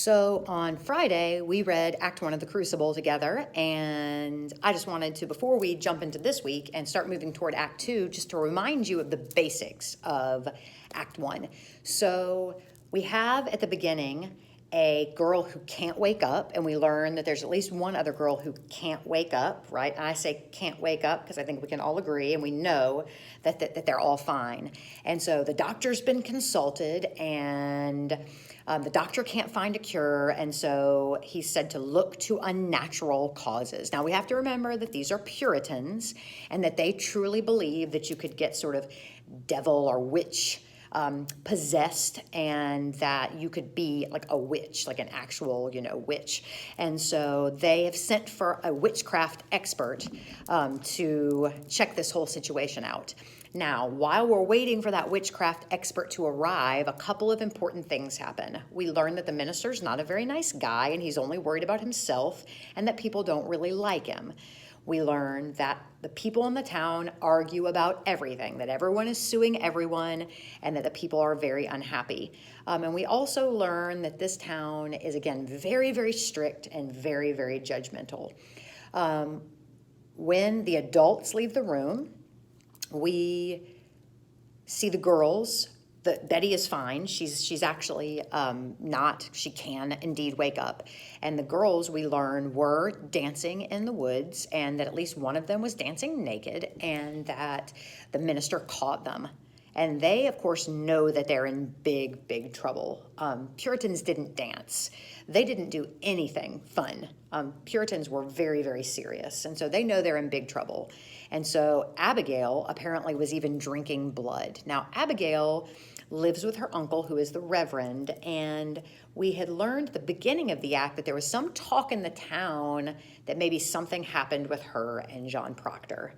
So on Friday, we read Act 1 of The Crucible together, and I just wanted to, before we jump into this week and start moving toward Act 2, just to remind you of the basics of Act 1. So we have at the beginning a girl who can't wake up, and we learn that there's at least one other girl who can't wake up, right? And I say can't wake up because I think we can all agree and we know that they're all fine. And so the doctor's been consulted, and the doctor can't find a cure, and so he's said to look to unnatural causes. Now, we have to remember that these are Puritans and that they truly believe that you could get sort of devil or witch possessed, and that you could be like a witch, like an actual, witch. And so they have sent for a witchcraft expert to check this whole situation out. Now, while we're waiting for that witchcraft expert to arrive, a couple of important things happen. We learn that the minister's not a very nice guy, and he's only worried about himself, and that people don't really like him. We learn that the people in the town argue about everything, that everyone is suing everyone, and that the people are very unhappy. And we also learn that this town is, again, very, very strict and very, very judgmental. When the adults leave the room, we see the girls. Betty is fine. She's actually not. She can indeed wake up. And the girls, we learn, were dancing in the woods, and that at least one of them was dancing naked, and that the minister caught them. And they, of course, know that they're in big, big trouble. Puritans didn't dance. They didn't do anything fun. Puritans were very, very serious. And so they know they're in big trouble. And so Abigail apparently was even drinking blood. Now, Abigail lives with her uncle, who is the Reverend, and we had learned at the beginning of the act that there was some talk in the town that maybe something happened with her and John Proctor.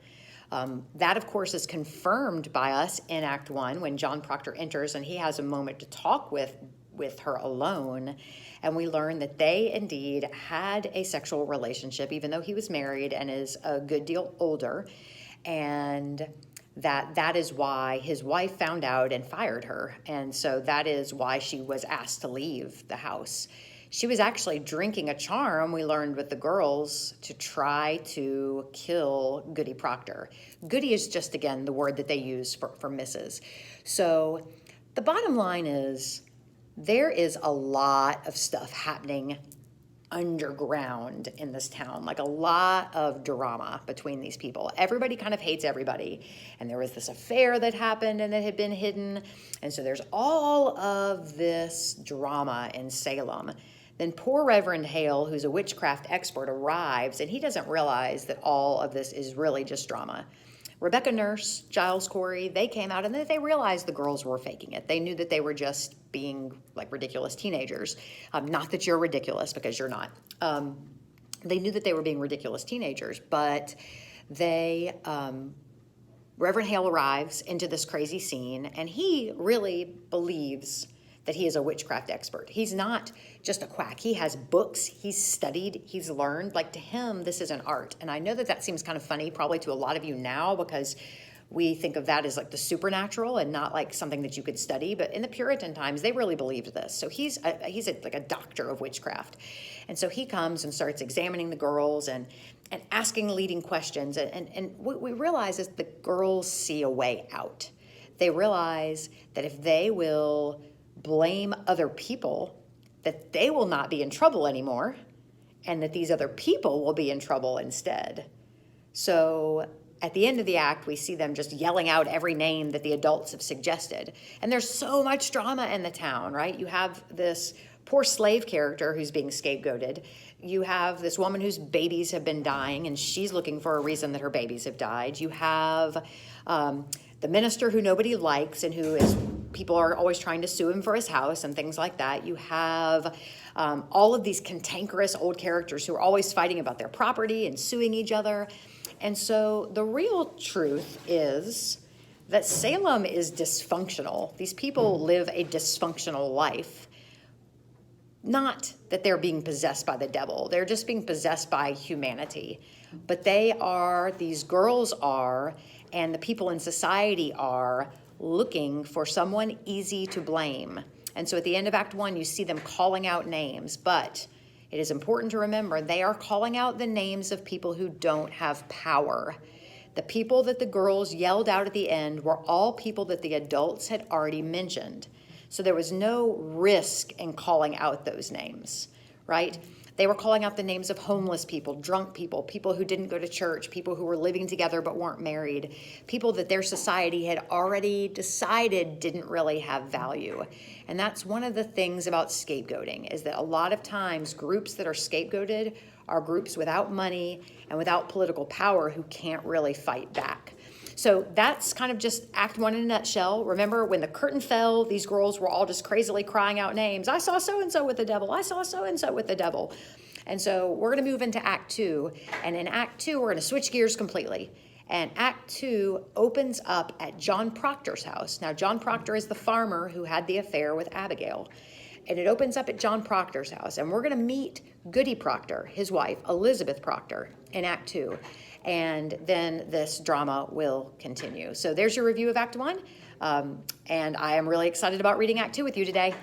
That, of course, is confirmed by us in Act 1 when John Proctor enters and he has a moment to talk with her alone, and we learn that they indeed had a sexual relationship, even though he was married and is a good deal older, and that is why his wife found out and fired her, and so that is why she was asked to leave the house. She was actually drinking a charm, we learned with the girls, to try to kill Goody Proctor. Goody is just, again, the word that they use for Mrs. So the bottom line is there is a lot of stuff happening underground in this town, like a lot of drama between these people. Everybody kind of hates everybody. And there was this affair that happened and it had been hidden. And so there's all of this drama in Salem. Then poor Reverend Hale, who's a witchcraft expert, arrives, and he doesn't realize that all of this is really just drama. Rebecca Nurse, Giles Corey, they came out and they realized the girls were faking it. They knew that they were just being like ridiculous teenagers. Not that you're ridiculous, because you're not. They knew that they were being ridiculous teenagers, but Reverend Hale arrives into this crazy scene, and he really believes that he is a witchcraft expert. He's not just a quack. He has books, he's studied, he's learned. Like, to him, this is an art. And I know that seems kind of funny probably to a lot of you now, because we think of that as like the supernatural and not like something that you could study. But in the Puritan times, they really believed this. So he's like a doctor of witchcraft. And so he comes and starts examining the girls and asking leading questions. And what we realize is the girls see a way out. They realize that if they will blame other people, that they will not be in trouble anymore, and that these other people will be in trouble instead. So at the end of the act, we see them just yelling out every name that the adults have suggested. And there's so much drama in the town, right? You have this poor slave character who's being scapegoated. You have this woman whose babies have been dying, and she's looking for a reason that her babies have died. You have the minister who nobody likes and people are always trying to sue him for his house and things like that. You have all of these cantankerous old characters who are always fighting about their property and suing each other. And so the real truth is that Salem is dysfunctional. These people live a dysfunctional life. Not that they're being possessed by the devil. They're just being possessed by humanity. But these girls are, and the people in society are looking for someone easy to blame. And so at the end of Act 1, you see them calling out names, but it is important to remember they are calling out the names of people who don't have power. The people that the girls yelled out at the end were all people that the adults had already mentioned. So there was no risk in calling out those names, right? They were calling out the names of homeless people, drunk people, people who didn't go to church, people who were living together but weren't married, people that their society had already decided didn't really have value. And that's one of the things about scapegoating, is that a lot of times groups that are scapegoated are groups without money and without political power who can't really fight back. So that's kind of just Act 1 in a nutshell. Remember, when the curtain fell, these girls were all just crazily crying out names. I saw so-and-so with the devil. I saw so-and-so with the devil. And so we're going to move into Act 2. And in Act 2, we're going to switch gears completely. And Act 2 opens up at John Proctor's house. Now, John Proctor is the farmer who had the affair with Abigail. And it opens up at John Proctor's house. And we're going to meet Goody Proctor, his wife, Elizabeth Proctor, in Act 2. And then this drama will continue. So there's your review of Act 1. And I am really excited about reading Act 2 with you today.